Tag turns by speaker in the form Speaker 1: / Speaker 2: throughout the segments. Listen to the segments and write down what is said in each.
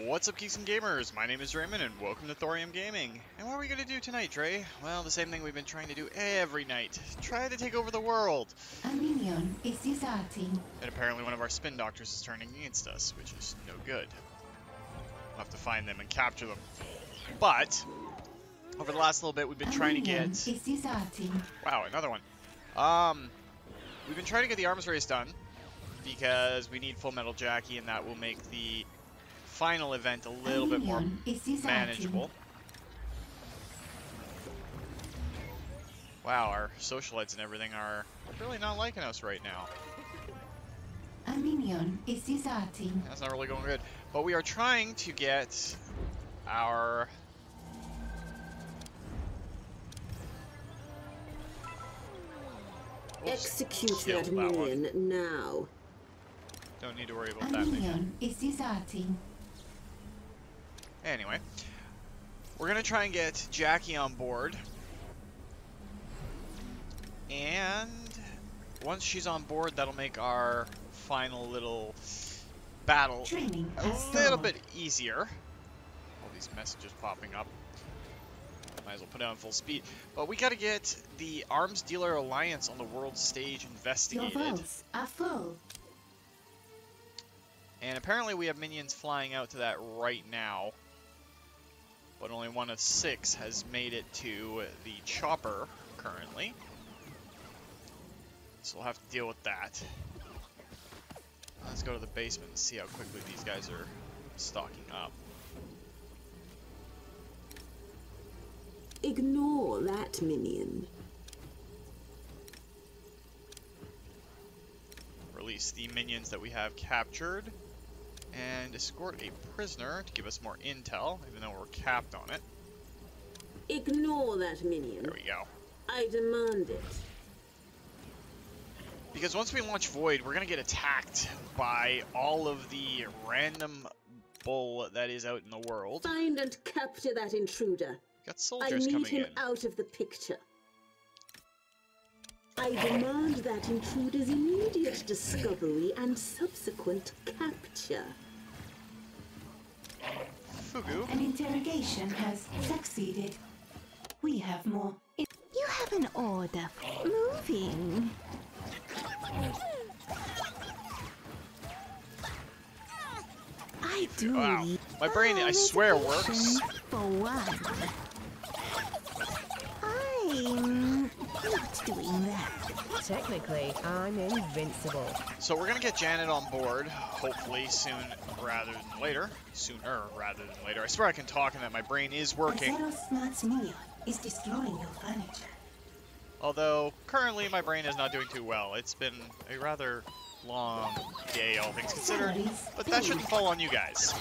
Speaker 1: What's up, geeks and gamers? My name is Drementfh, and welcome to Thorium Gaming. And what are we going to do tonight, Dre? Well, the same thing we've been trying to do every night. Try to take over the world.
Speaker 2: A minion is deserting.
Speaker 1: And apparently one of our spin doctors is turning against us, which is no good. We'll have to find them and capture them. But, over the last little bit, we've been trying to get...
Speaker 2: Is deserting.
Speaker 1: Wow, another one. We've been trying to get the arms race done, because we need Full Metal Jackie, and that will make the final event a little bit more manageable. Wow, our socialites and everything are really not liking us right now.
Speaker 2: A minion is deserting.
Speaker 1: That's not really going good. But we are trying to get our...
Speaker 3: Execute that minion now.
Speaker 1: Don't need to worry about
Speaker 2: A
Speaker 1: that
Speaker 2: minion is deserting.
Speaker 1: Anyway, we're going to try and get Jackie on board. And once she's on board, that'll make our final little battle a little bit easier. All these messages popping up. Might as well put it on full speed. But we got to get the Arms Dealer Alliance on the world stage investigated.
Speaker 2: Your votes are full.
Speaker 1: And apparently we have minions flying out to that right now. But only one of 6 has made it to the chopper currently. So we'll have to deal with that. Let's go to the basement and see how quickly these guys are stocking up.
Speaker 3: Ignore that minion.
Speaker 1: Release the minions that we have captured. And escort a prisoner to give us more intel, even though we're capped on it.
Speaker 3: Ignore that minion.
Speaker 1: There we go.
Speaker 3: I demand it.
Speaker 1: Because once we launch Void, we're going to get attacked by all of the random bull that is out in the world.
Speaker 3: Find and capture that intruder.
Speaker 1: Got soldiers coming in.
Speaker 3: I need him out of the picture. I demand that intruder's immediate discovery and subsequent capture.
Speaker 1: Fugu.
Speaker 2: An interrogation has succeeded. We have more.
Speaker 4: You have an order. Moving. I do.
Speaker 1: Wow. My brain, I swear, works.
Speaker 4: For one. I'm not doing that.
Speaker 5: Technically, I'm invincible.
Speaker 1: So we're gonna get Jannet on board, hopefully soon rather than later. Sooner rather than later. I swear I can talk and that my brain is working.
Speaker 2: A smart minion is destroying your furniture.
Speaker 1: Although, currently my brain is not doing too well. It's been a rather long day, all things considered. But that shouldn't fall on you guys.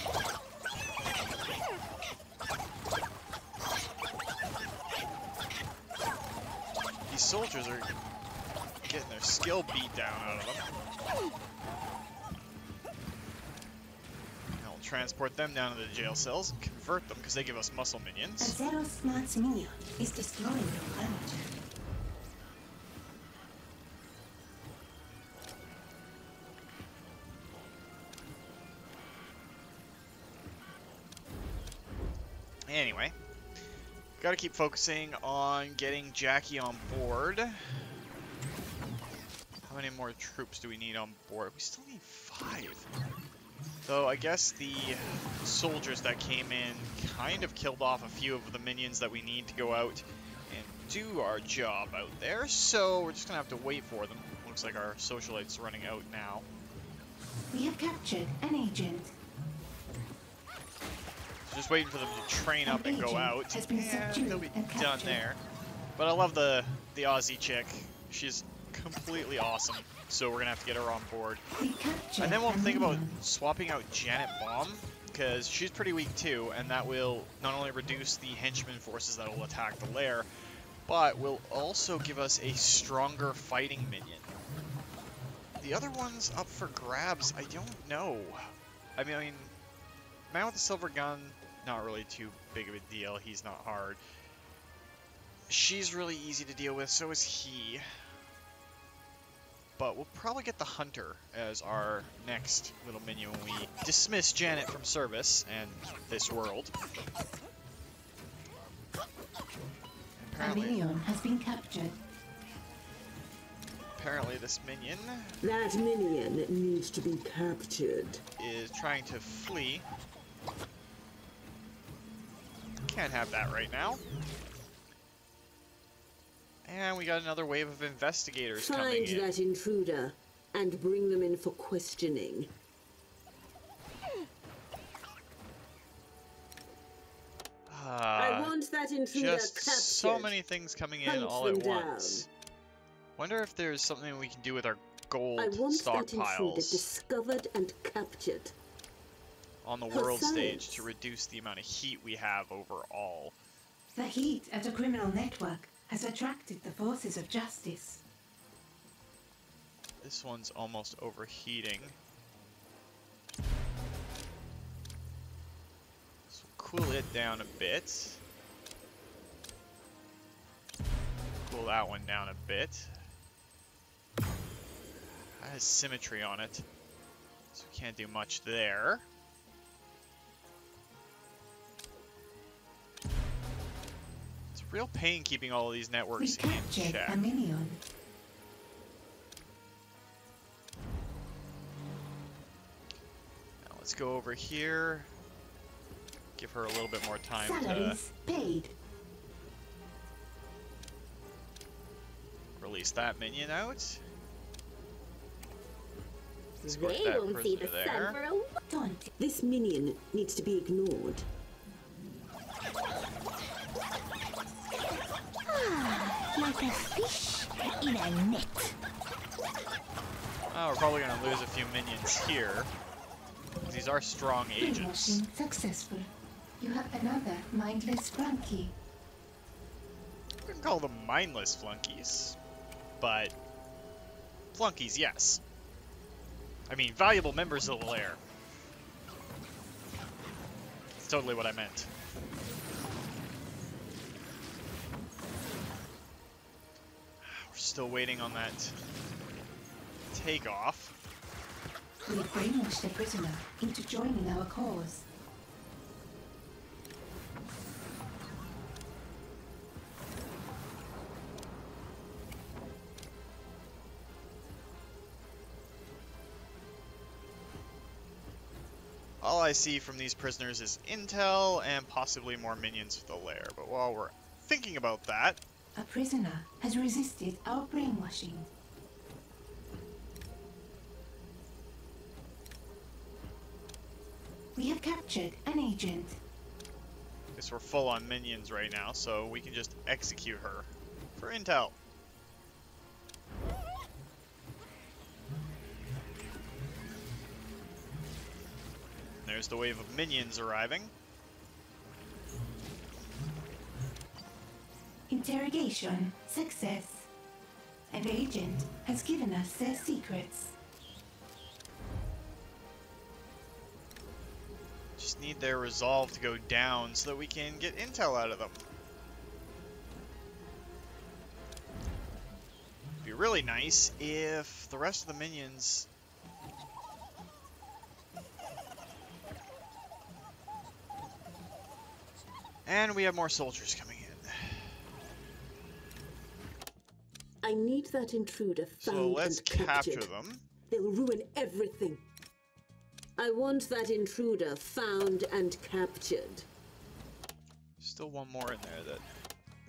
Speaker 1: These soldiers are getting their skill beat down out of them. Now we'll transport them down to the jail cells and convert them because they give us muscle
Speaker 2: A
Speaker 1: minions.
Speaker 2: smart minion is destroying your furniture.
Speaker 1: Anyway, gotta keep focusing on getting Jackie on board. How many more troops do we need on board? We still need 5. Though I guess the soldiers that came in kind of killed off a few of the minions that we need to go out and do our job out there. So we're just gonna have to wait for them. Looks like our socialite's running out now.
Speaker 2: We have captured an agent.
Speaker 1: Just waiting for them to train up and go out, and they'll be done there. But I love the Aussie chick. She's completely awesome, so we're gonna have to get her on board. And then we'll think about swapping out Jannet Bomb, because she's pretty weak too, and that will not only reduce the henchman forces that will attack the lair, but will also give us a stronger fighting minion. The other one's up for grabs, I don't know. I mean, man with the silver gun, not really too big of a deal. He's not hard. She's really easy to deal with, so is he. But we'll probably get the Hunter as our next little minion when we dismiss Jannet from service and this world.
Speaker 2: A minion has been captured.
Speaker 1: Apparently this minion
Speaker 3: That minion needs to be captured.
Speaker 1: is trying to flee. Can't have that right now. And we got another wave of investigators coming
Speaker 3: Find
Speaker 1: in.
Speaker 3: that intruder and bring them in for questioning. I want that intruder
Speaker 1: Just
Speaker 3: captured.
Speaker 1: so many things coming in
Speaker 3: Hunt
Speaker 1: all at
Speaker 3: them down.
Speaker 1: once. Wonder if there's something we can do with our gold
Speaker 3: I want that intruder
Speaker 1: stockpiles
Speaker 3: discovered and captured.
Speaker 1: on the
Speaker 3: For
Speaker 1: world stage
Speaker 3: science.
Speaker 1: to reduce the amount of heat we have overall.
Speaker 2: The heat at a criminal network has attracted the forces of justice.
Speaker 1: This one's almost overheating. So we'll cool it down a bit. Cool that one down a bit. That has symmetry on it, so we can't do much there. It's a real pain keeping all of these
Speaker 2: We
Speaker 1: networks in
Speaker 2: captured
Speaker 1: check.
Speaker 2: a minion.
Speaker 1: Now let's go over here. Give her a little bit more time to
Speaker 2: Salaries paid.
Speaker 1: release that minion out. Escort
Speaker 3: They
Speaker 1: that
Speaker 3: won't see the
Speaker 1: prisoner
Speaker 3: sun
Speaker 1: there.
Speaker 3: for a
Speaker 2: Don't.
Speaker 3: This minion needs to be ignored.
Speaker 4: Like a fish in a net.
Speaker 1: Oh, we're probably going to lose a few minions here. These are strong agents.
Speaker 2: Brainwashing successful. You have another mindless flunky.
Speaker 1: We can call them mindless flunkies, but flunkies, yes. I mean, valuable members of the lair. That's totally what I meant. We're still waiting on that takeoff.
Speaker 2: We brainwashed the prisoner into joining our cause.
Speaker 1: All I see from these prisoners is intel and possibly more minions for the lair. But while we're thinking about that,
Speaker 2: A prisoner has resisted our brainwashing. We have captured an agent.
Speaker 1: I guess we're full on minions right now, so we can just execute her for intel. There's the wave of minions arriving.
Speaker 2: Interrogation success. An agent has given us their secrets.
Speaker 1: Just need their resolve to go down so that we can get intel out of them. It'd be really nice if the rest of the minions... And we have more soldiers coming in.
Speaker 3: I need that intruder found
Speaker 1: So let's
Speaker 3: and captured.
Speaker 1: capture them.
Speaker 3: They'll ruin everything. I want that intruder found and captured.
Speaker 1: Still one more in there that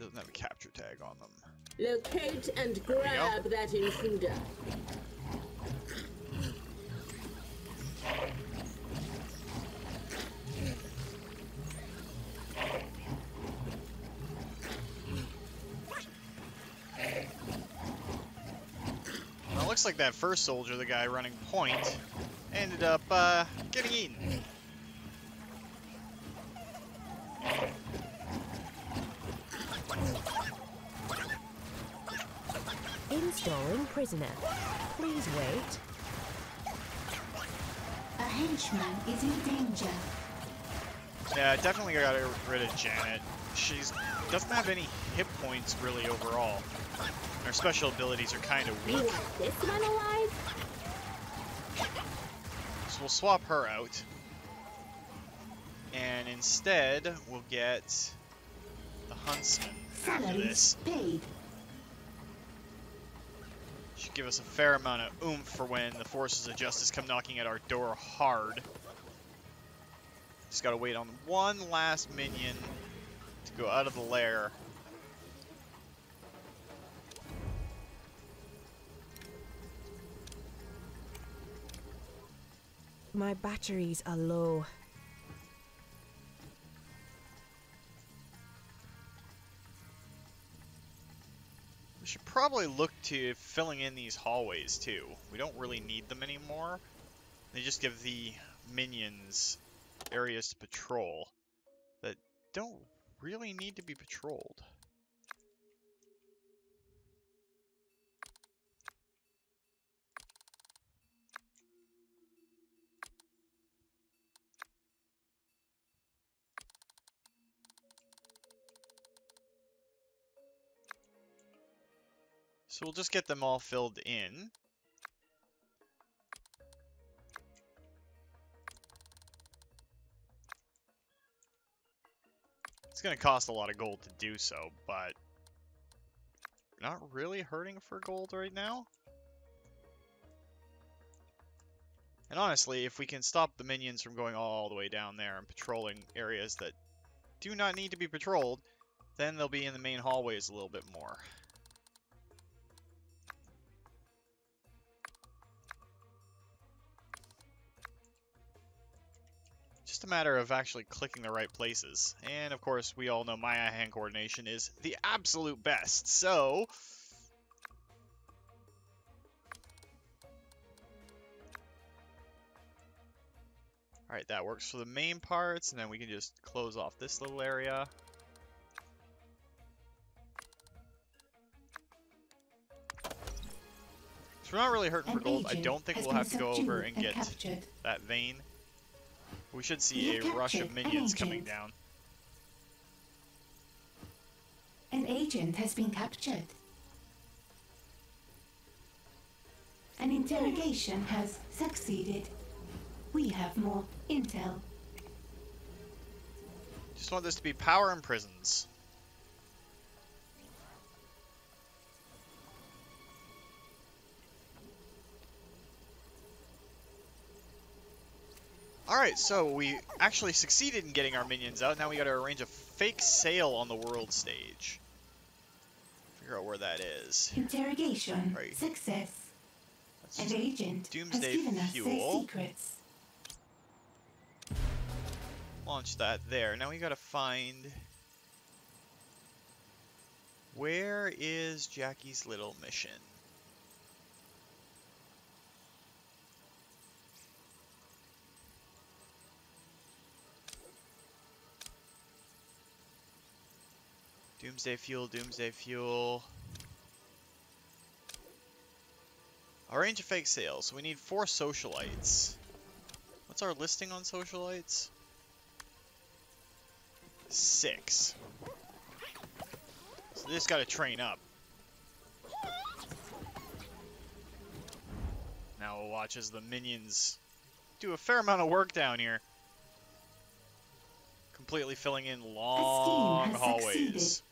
Speaker 1: doesn't have a capture tag on them.
Speaker 3: Locate and
Speaker 1: we go.
Speaker 3: grab that intruder.
Speaker 1: Well, it looks like that first soldier, the guy running point, ended up getting eaten.
Speaker 5: Installing prisoner. Please wait.
Speaker 2: A henchman is in danger.
Speaker 1: Yeah, definitely got rid of Jannet. She doesn't have any hit points really overall. Our special abilities are kind of
Speaker 3: You
Speaker 1: weak.
Speaker 3: want this one alive?
Speaker 1: So we'll swap her out. And instead, we'll get the huntsman after
Speaker 2: Salaries
Speaker 1: this.
Speaker 2: paid.
Speaker 1: Should give us a fair amount of oomph for when the forces of justice come knocking at our door hard. Just gotta wait on one last minion to go out of the lair.
Speaker 5: My batteries are low.
Speaker 1: We should probably look to filling in these hallways too. We don't really need them anymore. They just give the minions areas to patrol that don't really need to be patrolled. So we'll just get them all filled in. It's going to cost a lot of gold to do so, but not really hurting for gold right now. And honestly, if we can stop the minions from going all the way down there and patrolling areas that do not need to be patrolled, then they'll be in the main hallways a little bit more. Just a matter of actually clicking the right places. And of course, we all know my hand coordination is the absolute best, so... Alright, that works for the main parts, and then we can just close off this little area. So we're not really hurting for gold. I don't think we'll have to go over and get that vein. We should see a rush of minions coming down.
Speaker 2: An agent has been captured. An interrogation has succeeded. We have more intel.
Speaker 1: Just want this to be power and prisons. Alright, so we actually succeeded in getting our minions out. Now we gotta arrange a fake sale on the world stage. Figure out where that is.
Speaker 2: Interrogation
Speaker 1: Right.
Speaker 2: success.
Speaker 1: That's
Speaker 2: An
Speaker 1: just
Speaker 2: agent
Speaker 1: Doomsday
Speaker 2: has given us
Speaker 1: Fuel.
Speaker 2: their secrets.
Speaker 1: Launch that there. Now we gotta find... Where is Jackie's little mission? Doomsday Fuel, Doomsday Fuel. Arrange a fake sale. So we need 4 socialites. What's our listing on socialites? 6. So they just gotta train up. Now we'll watch as the minions do a fair amount of work down here. Completely filling in long hallways.
Speaker 2: Succeeded.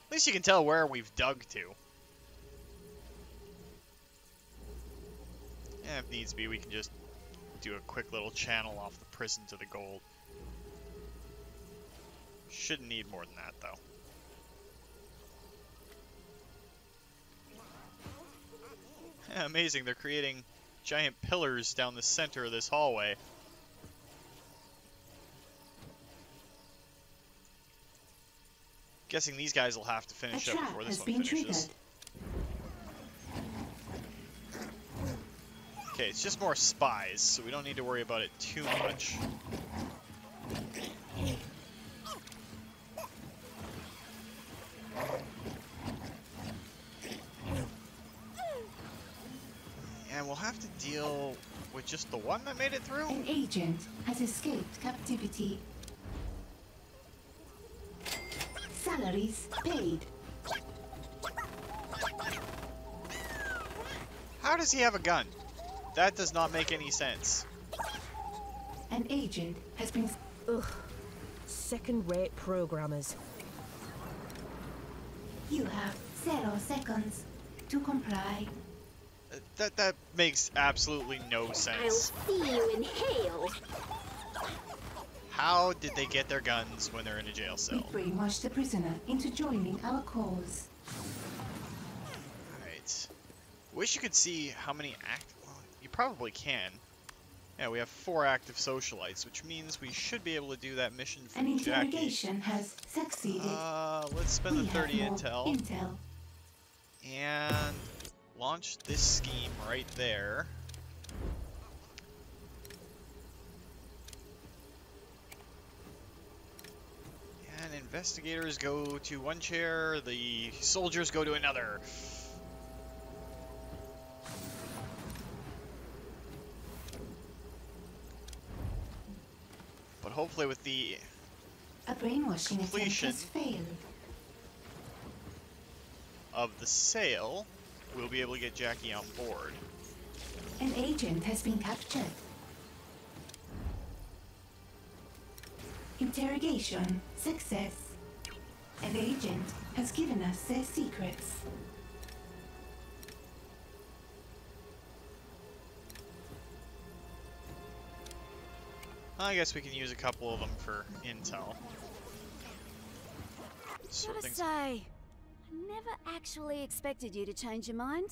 Speaker 1: At least you can tell where we've dug to. And if needs be, we can just do a quick little channel off the prison to the gold. Shouldn't need more than that, though. Yeah, amazing, they're creating giant pillars down the center of this hallway. Guessing these guys will have to finish up before this one finishes. Okay, it's just more spies, so we don't need to worry about it too much. And we'll have to deal with just the one that made it through?
Speaker 2: An agent has escaped captivity. Salaries paid.
Speaker 1: How does he have a gun? That does not make any sense.
Speaker 2: An agent has been...
Speaker 5: Ugh. Second-rate programmers.
Speaker 2: You have 0 seconds to comply.
Speaker 1: That makes absolutely no
Speaker 3: I'll
Speaker 1: sense.
Speaker 3: see you in hell.
Speaker 1: How did they get their guns when they're in a jail
Speaker 2: We
Speaker 1: cell?
Speaker 2: brainwashed the prisoner into joining our cause.
Speaker 1: Alright. Wish you could see how many well, you probably can. Yeah, we have 4 active socialites, which means we should be able to do that mission for
Speaker 2: An
Speaker 1: Jackie.
Speaker 2: interrogation has succeeded.
Speaker 1: Let's spend the
Speaker 2: We
Speaker 1: 30
Speaker 2: have more
Speaker 1: intel and launch this scheme right there. And investigators go to one chair, the soldiers go to another. But hopefully with the
Speaker 2: A brainwashing attempt
Speaker 1: completion
Speaker 2: has failed.
Speaker 1: of the sale, we'll be able to get Jackie on board.
Speaker 2: An agent has been captured. Interrogation success. An agent has given us their secrets.
Speaker 1: I guess we can use a couple of them for intel.
Speaker 6: Gotta say, I never actually expected you to change your mind.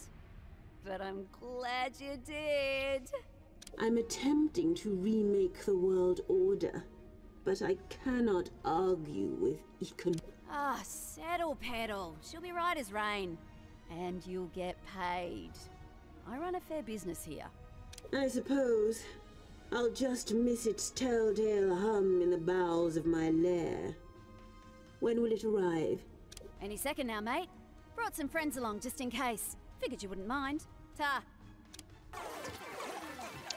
Speaker 6: But I'm glad you did.
Speaker 3: I'm attempting to remake the world order, but I cannot argue with
Speaker 6: Ah, settle, pedal. She'll be right as rain. And you'll get paid. I run a fair business here.
Speaker 3: I suppose I'll just miss its telltale hum in the bowels of my lair. When will it arrive?
Speaker 6: Any second now, mate. Brought some friends along just in case. Figured you wouldn't mind. Ta.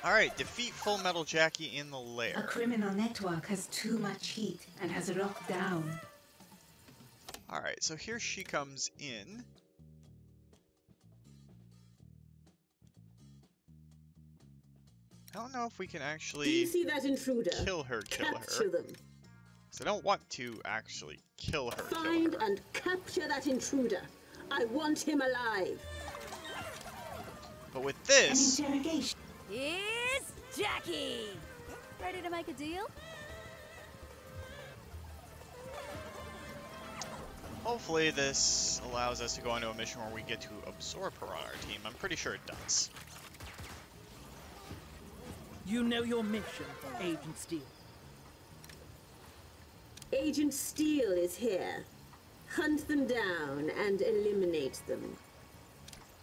Speaker 1: Alright, defeat Full Metal Jackie in the
Speaker 2: A
Speaker 1: lair.
Speaker 2: criminal network has too much heat and has locked down.
Speaker 1: Alright, so here she comes in. I don't know if we can
Speaker 3: Do you
Speaker 1: actually
Speaker 3: see that intruder?
Speaker 1: kill her.
Speaker 3: Capture them.
Speaker 1: So I don't want to actually kill her.
Speaker 3: Find and capture that intruder. I want him alive.
Speaker 1: But with
Speaker 2: An
Speaker 1: this,
Speaker 2: interrogation.
Speaker 6: Here's Jackie. Ready to make a deal?
Speaker 1: hopefully this allows us to go into a mission where we get to absorb her on our team. I'm pretty sure it does.
Speaker 7: You know your mission, Agent Steele.
Speaker 3: Agent Steele is here. Hunt them down and eliminate them.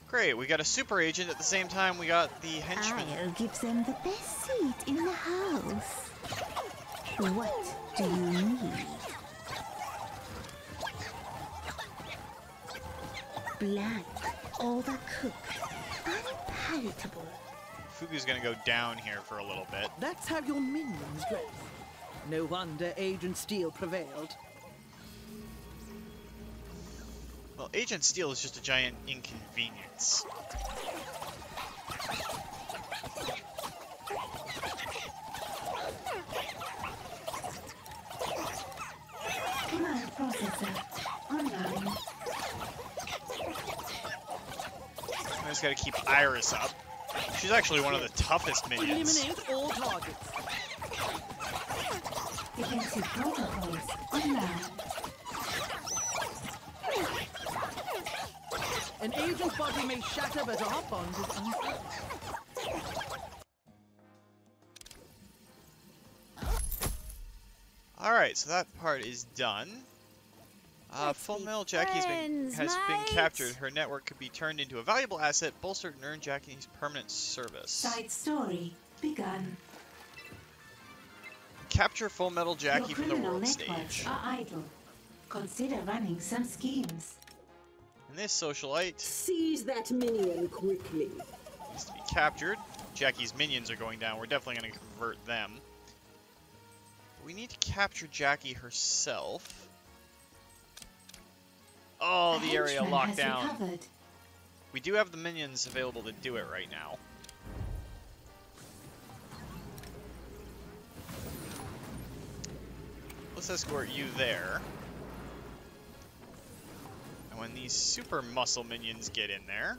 Speaker 1: Great, we got a super agent at the same time we got the henchman.
Speaker 4: I'll give them the best seat in the house. What do you need? Bland, overcooked, unpalatable.
Speaker 1: Fugu's gonna go down here for a little bit.
Speaker 7: That's how your minions dress. No wonder Agent Steele prevailed.
Speaker 1: Well, Agent Steele is just a giant inconvenience.
Speaker 2: Command processor online.
Speaker 1: I just gotta keep Iris up. She's actually one of the toughest minions.
Speaker 7: Eliminate all targets.
Speaker 2: Defensive protocols online.
Speaker 7: An agent's body may shatter, but our bond is unbroken.
Speaker 1: Alright, so that part is done. Full Metal Jackie has been
Speaker 6: mate.
Speaker 1: captured. Her network could be turned into a valuable asset, bolstered and earn Jackie's permanent service.
Speaker 2: Side story begun.
Speaker 1: Capture Full Metal
Speaker 2: Your
Speaker 1: Jackie from the
Speaker 2: criminal
Speaker 1: world
Speaker 2: networks
Speaker 1: stage.
Speaker 2: are idle. Consider running some schemes.
Speaker 1: And this socialite
Speaker 3: Seize that minion quickly.
Speaker 1: needs to be captured. Jackie's minions are going down. We're definitely going to convert them. We need to capture Jackie herself. Oh, the area
Speaker 2: henchman
Speaker 1: locked
Speaker 2: has
Speaker 1: down.
Speaker 2: recovered.
Speaker 1: We do have the minions available to do it right now. Let's escort you there. And when these super muscle minions get in there,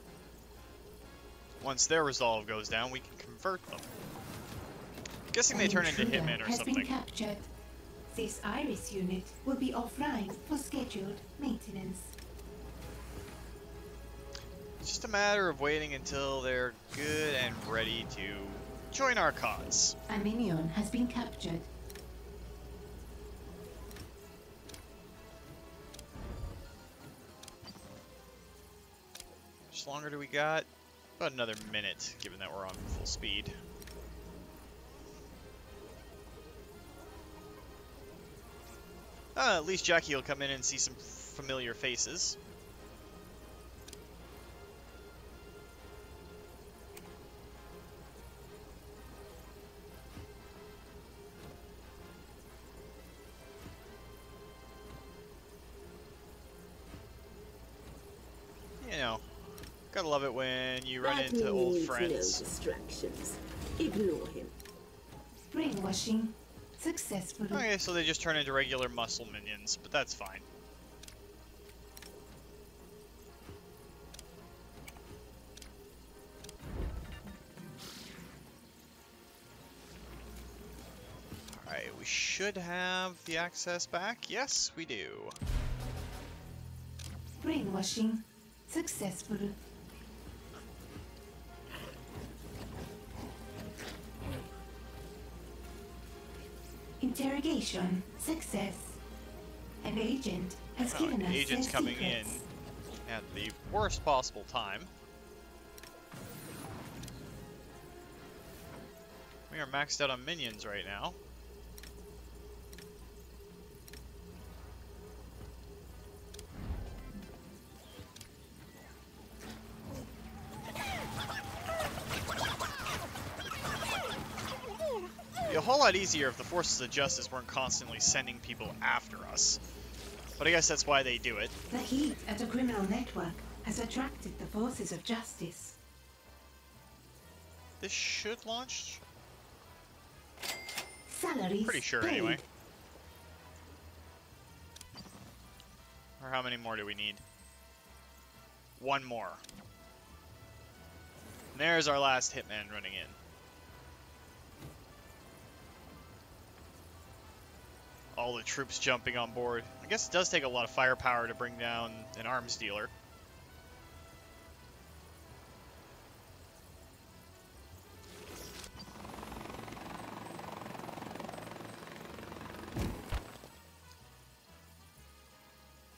Speaker 1: once their resolve goes down, we can convert them. I'm guessing they turn into hitmen or something.
Speaker 2: Been captured. This Iris unit will be offline for scheduled maintenance.
Speaker 1: It's just a matter of waiting until they're good and ready to join our cause.
Speaker 2: A minion has been captured.
Speaker 1: How much longer do we got? About another minute, given that we're on full speed. At least Jackie will come in and see some familiar faces. You know, gotta love it when you run into old friends.
Speaker 3: No distractions. Ignore him.
Speaker 2: Brainwashing successful.
Speaker 1: Okay, so they just turn into regular muscle minions, but that's fine. Alright, we should have the access back. Yes, we do.
Speaker 2: Brainwashing successful. Interrogation success. An agent has given us
Speaker 1: agents
Speaker 2: their
Speaker 1: coming
Speaker 2: secrets.
Speaker 1: in at the worst possible time. We are maxed out on minions right now. It'd be a whole lot easier if the forces of justice weren't constantly sending people after us. But I guess that's why they do it.
Speaker 2: The heat at a criminal network has attracted the forces of justice.
Speaker 1: This should launch?
Speaker 2: Salaries
Speaker 1: Pretty sure
Speaker 2: paid.
Speaker 1: anyway. Or how many more do we need? One more. And there's our last hitman running in. All the troops jumping on board. I guess it does take a lot of firepower to bring down an arms dealer.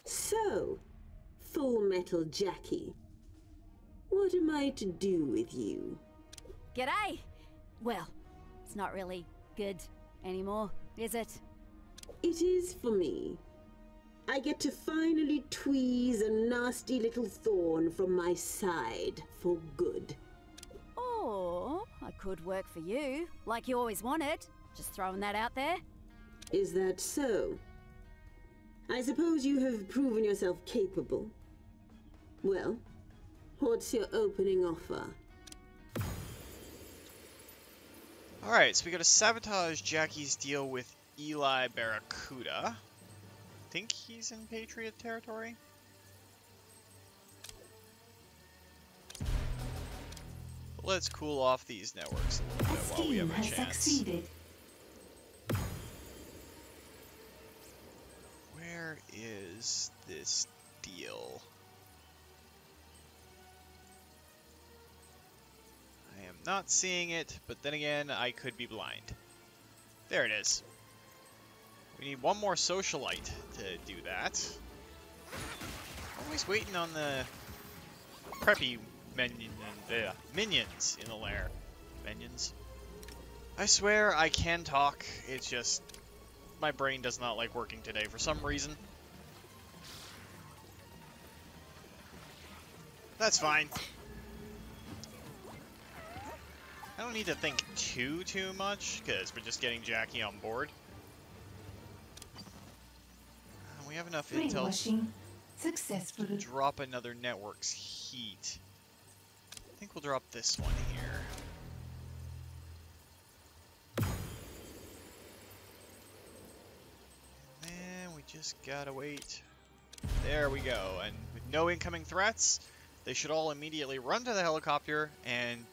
Speaker 3: So, Full Metal Jackie, what am I to do with you?
Speaker 6: G'day! Well, it's not really good anymore, is it?
Speaker 3: It is for me. I get to finally tweeze a nasty little thorn from my side for good.
Speaker 6: Or I could work for you, like you always wanted. Just throwing that out there.
Speaker 3: Is that so? I suppose you have proven yourself capable. Well, what's your opening offer?
Speaker 1: Alright, so we gotta sabotage Jackie's deal with Eli Barracuda. I think he's in Patriot territory. But let's cool off these networks a little bit while we have a
Speaker 2: has
Speaker 1: chance.
Speaker 2: succeeded.
Speaker 1: Where is this deal? I am not seeing it, but then again, I could be blind. There it is. We need one more socialite to do that. Always waiting on the preppy minions in the lair. Minions. I swear I can talk, it's just my brain does not like working today for some reason. That's fine. I don't need to think too much, because we're just getting Jackie on board. We have enough intel
Speaker 2: Brainwashing successful.
Speaker 1: to drop another network's heat. think we'll drop this one here. And then we just gotta wait. There we go. And with no incoming threats, they should all immediately run to the helicopter and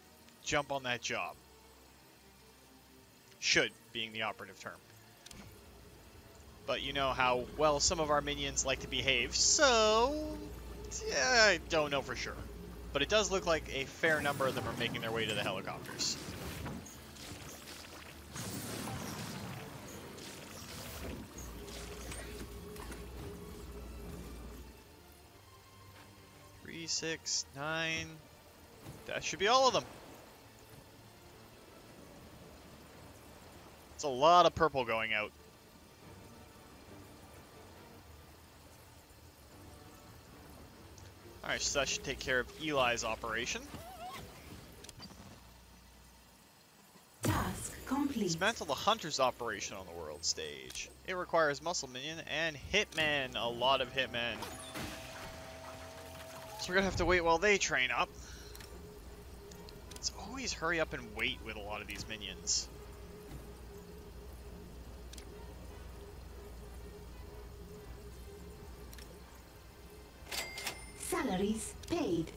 Speaker 1: jump on that job. Should being the operative term. But you know how well some of our minions like to behave, so yeah, I don't know for sure. But it does look like a fair number of them are making their way to the helicopters. Three, 6, 9. That should be all of them. It's a lot of purple going out. Alright, so that should take care of Eli's operation.
Speaker 2: Task complete.
Speaker 1: Dismantle the Hunter's operation on the world stage. It requires Muscle Minion and Hitmen. A lot of Hitmen. So we're gonna have to wait while they train up. It's always hurry up and wait with a lot of these minions.
Speaker 2: Salaries paid.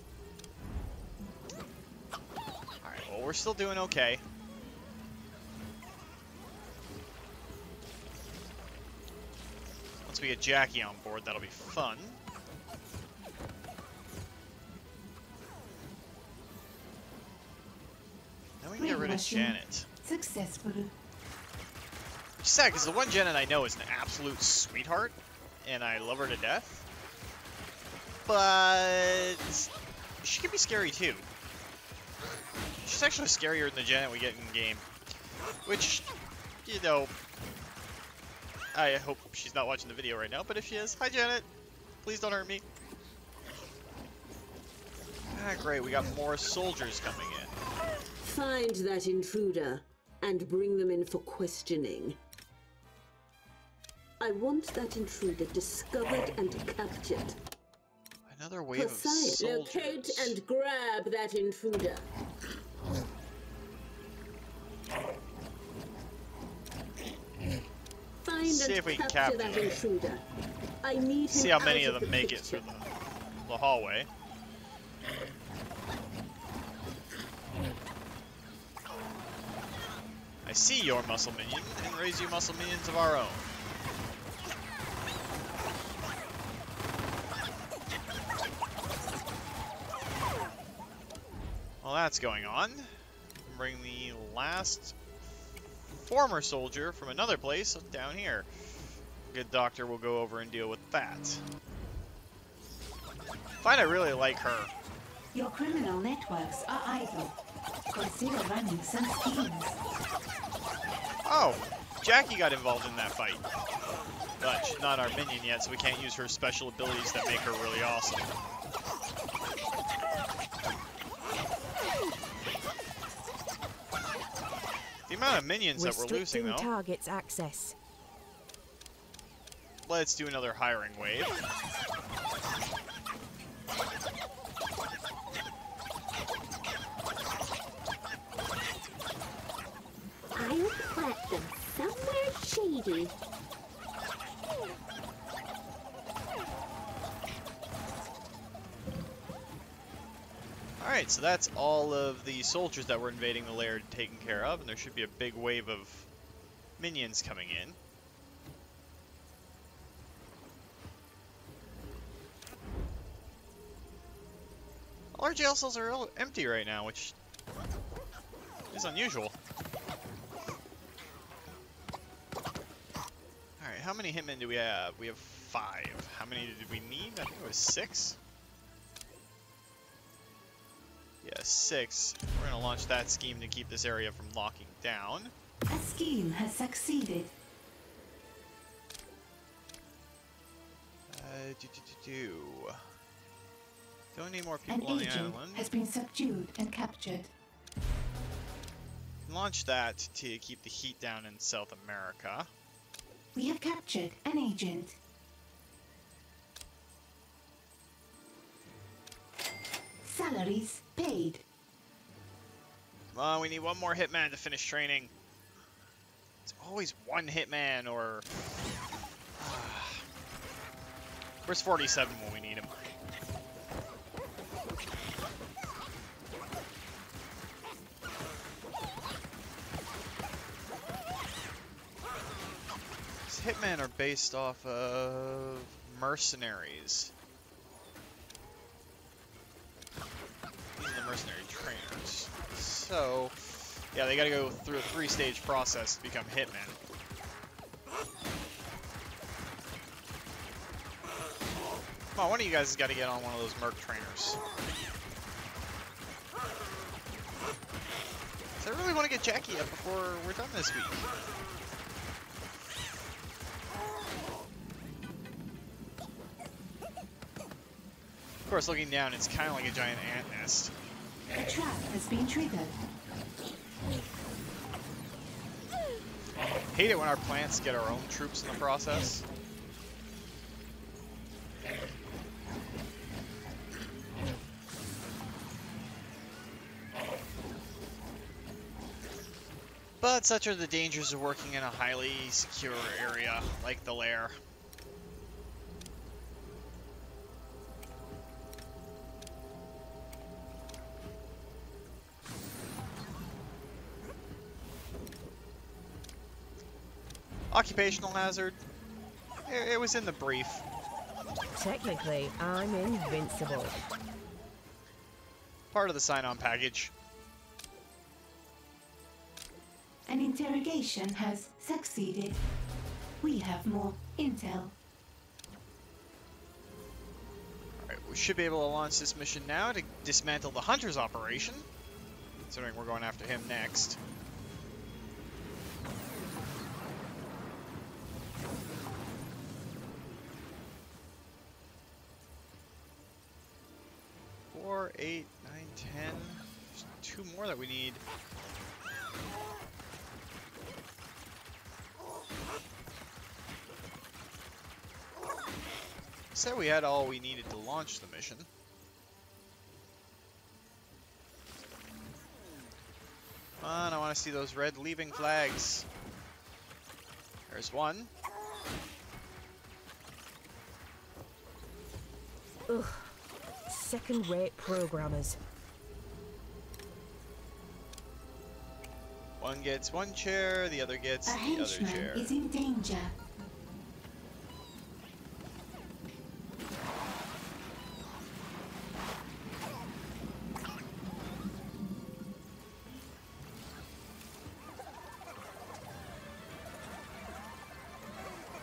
Speaker 1: Alright, well we're still doing okay. Once we get Jackie on board, that'll be fun. Now we can get rid of Jannet.
Speaker 2: Successful.
Speaker 1: Which is sad, because the one Jannet I know is an absolute sweetheart, and I love her to death. But she can be scary too. She's actually scarier than the Jannet we get in game. Which, you know, I hope she's not watching the video right now, but if she is, hi Jannet! Please don't hurt me. Ah, great, we got more soldiers coming in.
Speaker 3: Find that intruder and bring them in for questioning. I want that intruder discovered and captured.
Speaker 1: Another wave of
Speaker 3: Science,
Speaker 1: soldiers.
Speaker 3: locate and grab that intruder. Find
Speaker 1: See
Speaker 3: and
Speaker 1: if we can
Speaker 3: capture
Speaker 1: capture
Speaker 3: that
Speaker 1: him.
Speaker 3: intruder. I need him
Speaker 1: See how many
Speaker 3: out
Speaker 1: of them
Speaker 3: the
Speaker 1: make it
Speaker 3: picture.
Speaker 1: through the hallway. I see your muscle minion, and raise you muscle minions of our own. While that's going on, bring the last former soldier from another place down here. Good doctor will go over and deal with that. Find I really like her.
Speaker 2: Your criminal networks are idle. Consider running some schemes.
Speaker 1: Oh, Jackie got involved in that fight. But she's not our minion yet, so we can't use her special abilities that make her really awesome. The amount of minions that we're losing, though.
Speaker 5: Targets access.
Speaker 1: Let's do another hiring wave.
Speaker 4: I'll plant them somewhere shady.
Speaker 1: Alright, so that's all of the soldiers that were invading the lair taken care of, and there should be a big wave of minions coming in. All our jail cells are empty right now, which is unusual. Alright, how many hitmen do we have? We have 5. How many did we need? I think it was 6. Yeah, 6. We're going to launch that scheme to keep this area from locking down.
Speaker 2: A scheme has succeeded.
Speaker 1: Don't need more
Speaker 2: An
Speaker 1: people on the
Speaker 2: agent
Speaker 1: island.
Speaker 2: has been subdued and captured.
Speaker 1: Launch that to keep the heat down in South America.
Speaker 2: We have captured an agent. Salaries paid.
Speaker 1: Come on, we need one more hitman to finish training. It's always one hitman or... Where's 47 when we need him? These hitmen are based off of mercenaries. These are the mercenary trainers. So, yeah, they gotta go through a 3-stage process to become hitmen. Come on, one of you guys has got to get on one of those merc trainers. So I really want to get Jackie up before we're done this week. Of course, looking down, it's kind of like a giant ant nest.
Speaker 2: A trap has been triggered.
Speaker 1: Hate it when our plants get our own troops in the process. But such are the dangers of working in a highly secure area like the lair. Occupational hazard. It was in the brief.
Speaker 5: Technically, I'm invincible.
Speaker 1: Part of the sign-on package.
Speaker 2: An interrogation has succeeded. We have more intel.
Speaker 1: Alright, we should be able to launch this mission now to dismantle the Hunter's operation. Considering we're going after him next. Four, 8, 9, 10. There's 2 more that we need. Said we had all we needed to launch the mission. Come on, I want to see those red leaving flags. There's one.
Speaker 5: Ugh. Second-rate programmers.
Speaker 1: One gets one chair, the other gets
Speaker 2: A
Speaker 1: the other
Speaker 2: henchman
Speaker 1: chair.
Speaker 2: is in danger.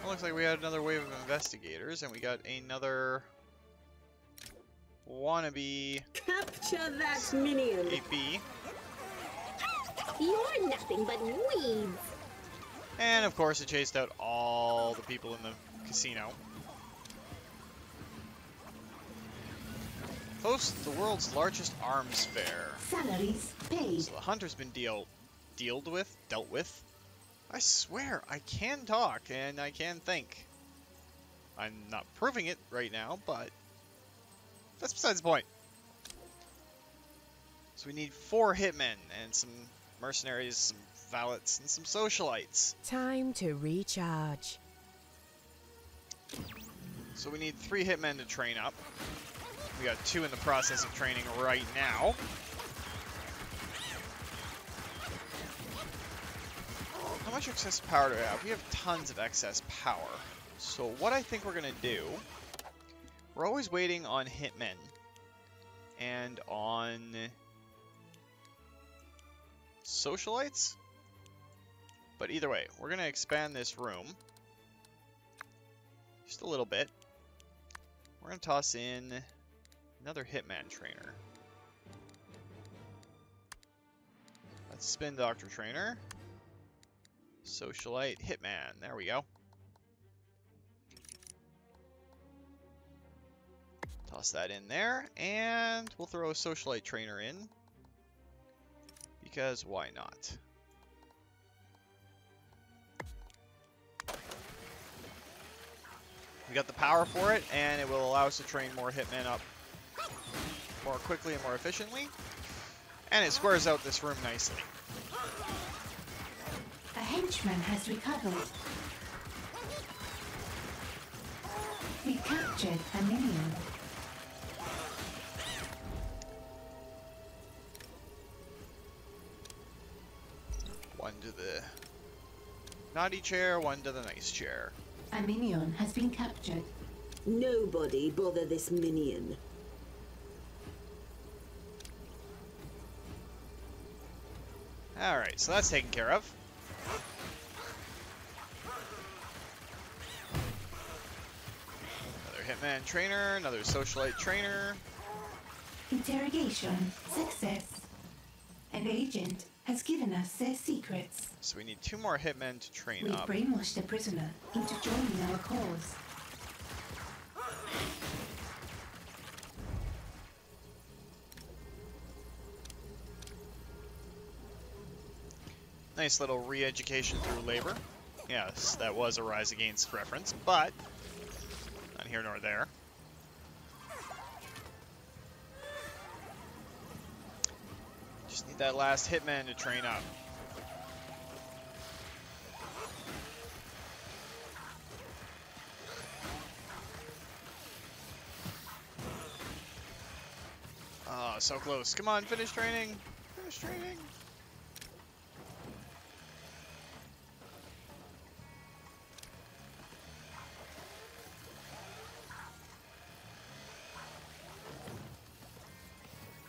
Speaker 1: Well, looks like we had another wave of investigators, and we got another wannabe
Speaker 3: Capture that minion!
Speaker 1: 8B.
Speaker 4: You're nothing but weeds.
Speaker 1: And of course, it chased out all the people in the casino. Hosts the world's largest arms fair.
Speaker 2: Salaries paid.
Speaker 1: So the Hunter's been dealt with. I swear, I can talk and I can think. I'm not proving it right now, but that's besides the point. So we need 4 hitmen and some mercenaries, some valets, and some socialites.
Speaker 5: Time to recharge.
Speaker 1: So we need 3 hitmen to train up. We got 2 in the process of training right now. How much excess power do we have? We have tons of excess power. So what I think we're going to do, we're always waiting on hitmen and on socialites. But either way, we're going to expand this room just a little bit. We're going to toss in another hitman trainer. That's spin doctor trainer. Socialite hitman. There we go. Toss that in there, and we'll throw a socialite trainer in. Because why not? We got the power for it, and it will allow us to train more hitmen up more quickly and more efficiently. And it squares out this room nicely.
Speaker 2: A henchman has recovered. We captured a minion.
Speaker 1: One to the naughty chair, one to the nice chair.
Speaker 2: A minion has been captured.
Speaker 3: Nobody bother this minion.
Speaker 1: Alright, so that's taken care of. Another hitman trainer, another socialite trainer.
Speaker 2: Interrogation success. An agent has given us their secrets.
Speaker 1: So we need 2 more hitmen to train
Speaker 2: We
Speaker 1: up.
Speaker 2: brainwashed a prisoner into joining our cause.
Speaker 1: Nice little re-education through labor. Yes, that was a Rise Against reference, but not here nor there. Just need that last hitman to train up. Oh, so close. Come on, finish training. Finish training.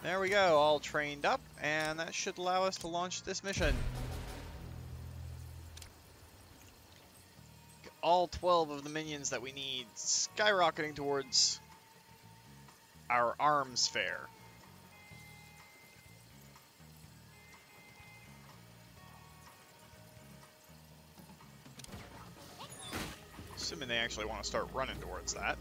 Speaker 1: There we go, all trained up, and that should allow us to launch this mission. All 12 of the minions that we need skyrocketing towards our arms fair. Assuming they actually want to start running towards that.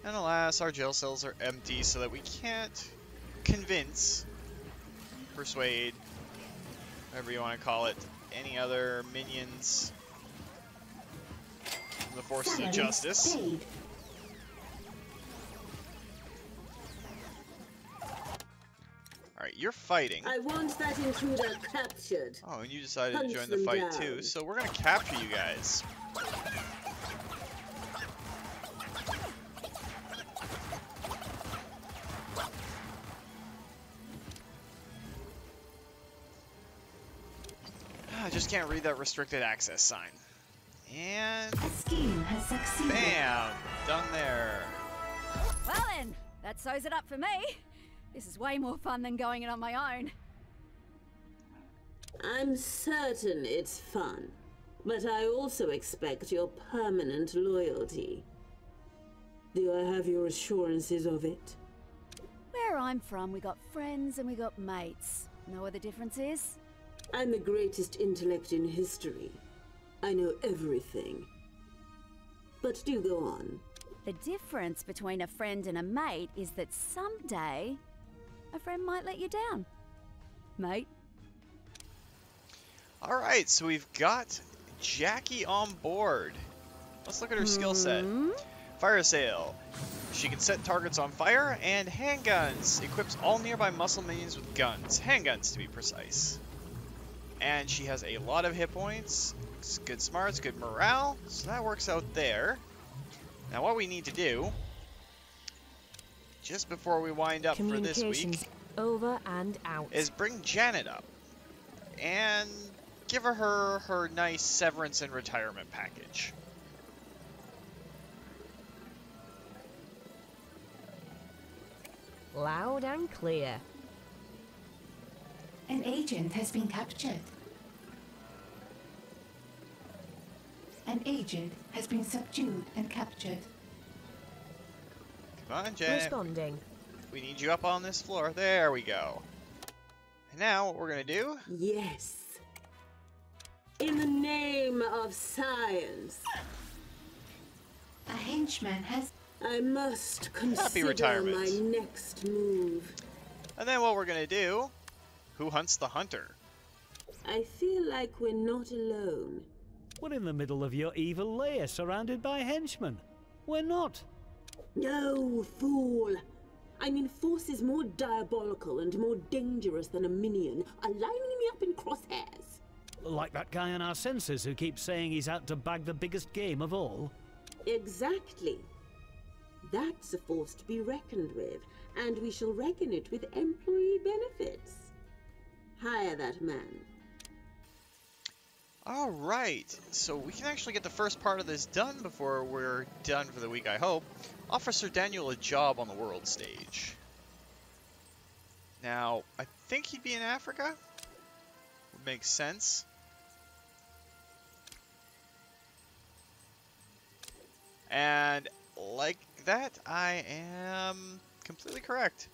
Speaker 1: And alas, our jail cells are empty so that we can't convince, persuade, whatever you want to call it, any other minions from the forces of justice.
Speaker 2: Paid.
Speaker 1: Alright, you're fighting.
Speaker 3: I want that intruder captured.
Speaker 1: Oh, and you decided
Speaker 3: Hunt
Speaker 1: to join the
Speaker 3: them
Speaker 1: fight
Speaker 3: down.
Speaker 1: too, so we're gonna capture you guys. I just can't read that restricted access sign. And
Speaker 2: A scheme has succeeded.
Speaker 1: bam! Done there.
Speaker 6: Well then, that sews it up for me. This is way more fun than going it on my own.
Speaker 3: I'm certain it's fun, but I also expect your permanent loyalty. Do I have your assurances of it?
Speaker 6: Where I'm from, we got friends and we got mates. Know what the difference is?
Speaker 3: I'm the greatest intellect in history. I know everything. But do go on.
Speaker 6: The difference between a friend and a mate is that someday a friend might let you down. Mate?
Speaker 1: Alright, so we've got Jackie on board. Let's look at her skill set. Fire Sale. She can set targets on fire, and handguns. Equips all nearby muscle minions with guns. Handguns, to be precise. And she has a lot of hit points. Good smarts, good morale. So that works out there. Now what we need to do, just before we wind up for this week,
Speaker 5: Communications over and out.
Speaker 1: is bring Jannet up. And give her nice severance and retirement package.
Speaker 5: Loud and clear.
Speaker 2: An agent has been captured. An agent has been subdued and captured.
Speaker 1: Come on, Jannet.
Speaker 5: Responding.
Speaker 1: We need you up on this floor. There we go. And now what we're going to do...
Speaker 3: Yes. In the name of science,
Speaker 2: A henchman has...
Speaker 3: I must consider
Speaker 1: retirement.
Speaker 3: my next move.
Speaker 1: And then what we're going to do... Who hunts the hunter?
Speaker 3: I feel like we're not alone.
Speaker 8: We're in the middle of your evil lair, surrounded by henchmen. We're not.
Speaker 3: No, fool! I mean forces more diabolical and more dangerous than a minion are lining me up in crosshairs.
Speaker 8: Like that guy on our census who keeps saying he's out to bag the biggest game of all.
Speaker 3: Exactly. That's a force to be reckoned with, and we shall reckon it with employee benefits. Hire that man.
Speaker 1: Alright, so we can actually get the first part of this done before we're done for the week, I hope. Offer Sir Daniel a job on the world stage. Now, I think he'd be in Africa? Would make sense. And like that, I am completely correct.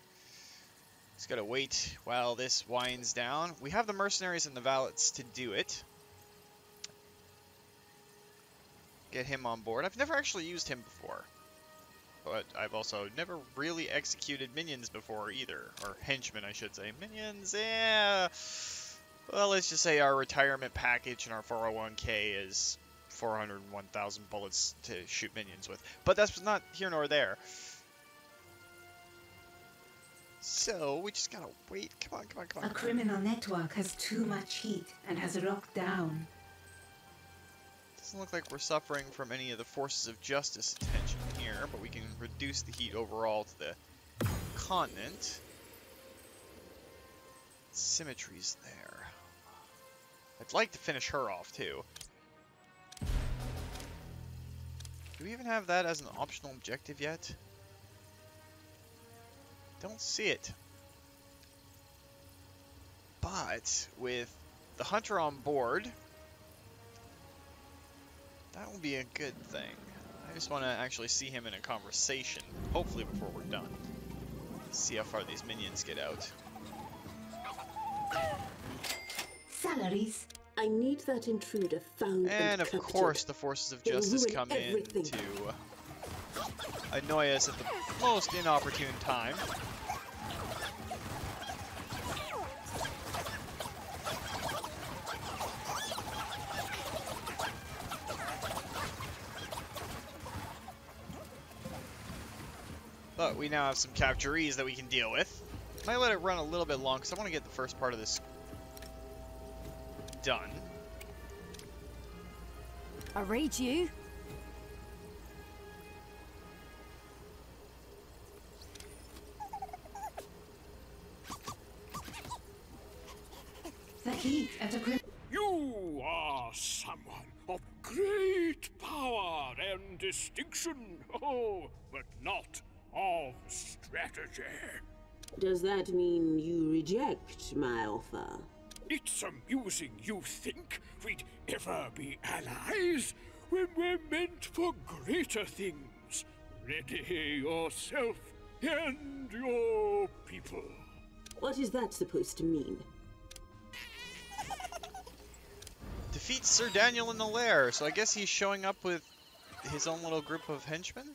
Speaker 1: Just gotta wait while this winds down. We have the mercenaries and the valets to do it. Get him on board. I've never actually used him before. But I've also never really executed minions before either. Or henchmen, I should say. Minions, yeah. Well, let's just say our retirement package and our 401k is 401,000 bullets to shoot minions with. But that's not here nor there. So, we just gotta wait. Come on, come on, come on.
Speaker 2: A criminal network has too much heat and has locked down.
Speaker 1: Doesn't look like we're suffering from any of the forces of justice attention here, but we can reduce the heat overall to the continent. Symmetry's there. I'd like to finish her off, too. Do we even have that as an optional objective yet? Don't see it. But with the hunter on board, that will be a good thing. I just want to actually see him in a conversation, hopefully before we're done. See how far these minions get out.
Speaker 2: Salaries.
Speaker 3: I need that intruder found
Speaker 1: And of
Speaker 3: captured.
Speaker 1: course the forces of
Speaker 3: They'll
Speaker 1: justice
Speaker 3: ruin
Speaker 1: come
Speaker 3: everything.
Speaker 1: in to annoy us at the most inopportune time. But we now have some capturees that we can deal with. Might let it run a little bit long because I want to get the first part of this done.
Speaker 6: I read you.
Speaker 2: The heat at a
Speaker 9: You are someone of great power and distinction, oh, but not of strategy.
Speaker 3: Does that mean you reject my offer?
Speaker 9: It's amusing you think we'd ever be allies when we're meant for greater things. Ready yourself and your people.
Speaker 3: What is that supposed to mean?
Speaker 1: Defeat Sir Daniel in the lair, so I guess he's showing up with his own little group of henchmen?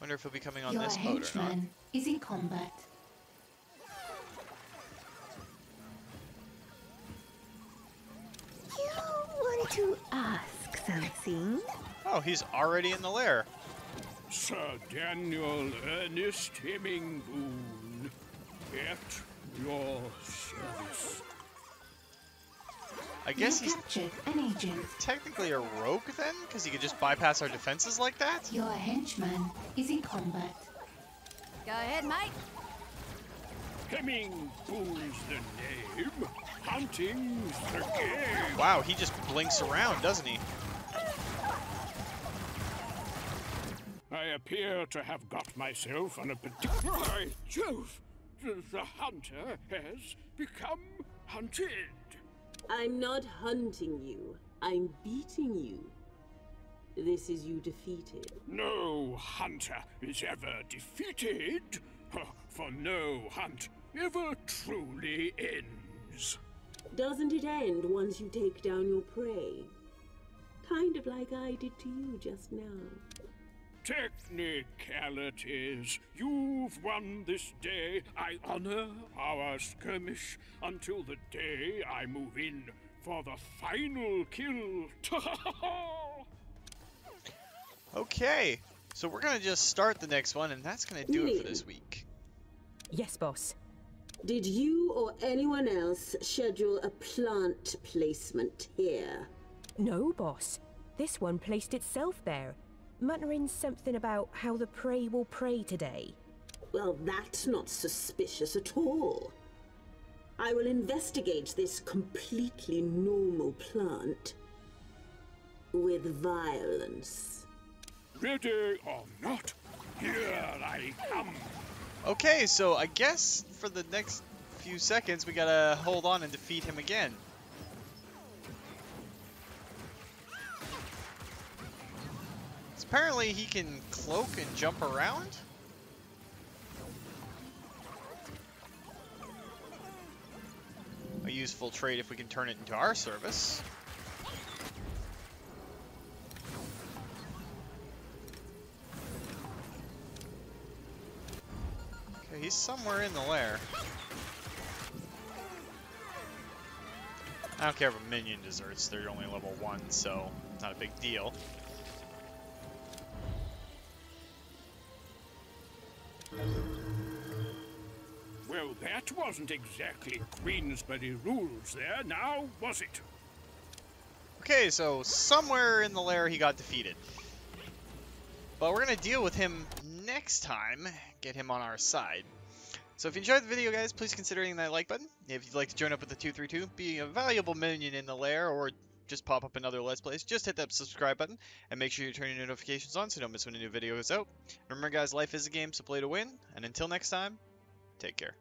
Speaker 1: Wonder if he'll be coming on
Speaker 2: Your
Speaker 1: this boat or not.
Speaker 2: henchman is in combat.
Speaker 4: You want to ask something?
Speaker 1: Oh, he's already in the lair.
Speaker 9: Sir Daniel Ernest Hemmingboone, at your service.
Speaker 1: I guess
Speaker 2: You
Speaker 1: he's
Speaker 2: captured an agent.
Speaker 1: technically a rogue then, because he could just bypass our defenses like that?
Speaker 2: Your henchman is in combat.
Speaker 6: Go ahead, mate.
Speaker 9: Hemmingboone's the name, hunting's the game.
Speaker 1: Wow, he just blinks around, doesn't he?
Speaker 9: I appear to have got myself on a particular... By Jove! The hunter has become hunted.
Speaker 3: I'm not hunting you. I'm beating you. This is you defeated.
Speaker 9: No hunter is ever defeated, for no hunt ever truly ends.
Speaker 3: Doesn't it end once you take down your prey? Kind of like I did to you just now.
Speaker 9: Technicalities. You've won this day. I honor our skirmish until the day I move in for the final kill.
Speaker 1: Okay, so we're gonna just start the next one, and that's gonna do it for this week.
Speaker 5: Yes, boss.
Speaker 3: Did you or anyone else schedule a plant placement here?
Speaker 5: No, boss. This one placed itself there, muttering something about how the prey will prey today.
Speaker 3: Well, that's not suspicious at all. I will investigate this completely normal plant with violence.
Speaker 9: Ready or not, here I come.
Speaker 1: Okay, so I guess for the next few seconds we gotta hold on and defeat him again. So apparently he can cloak and jump around? A useful trait if we can turn it into our service. Okay, he's somewhere in the lair. I don't care if a minion deserts, they're only level 1, so it's not a big deal.
Speaker 9: Well, that wasn't exactly Queensberry rules there, now was it?
Speaker 1: Okay, so somewhere in the lair he got defeated. But we're going to deal with him next time, get him on our side. So if you enjoyed the video, guys, please consider hitting that like button. If you'd like to join up with the 232, be a valuable minion in the lair, or just pop up in other Let's Plays, just hit that subscribe button, and make sure you turn your notifications on so you don't miss when a new video is out. Remember, guys, life is a game, so play to win, and until next time, take care.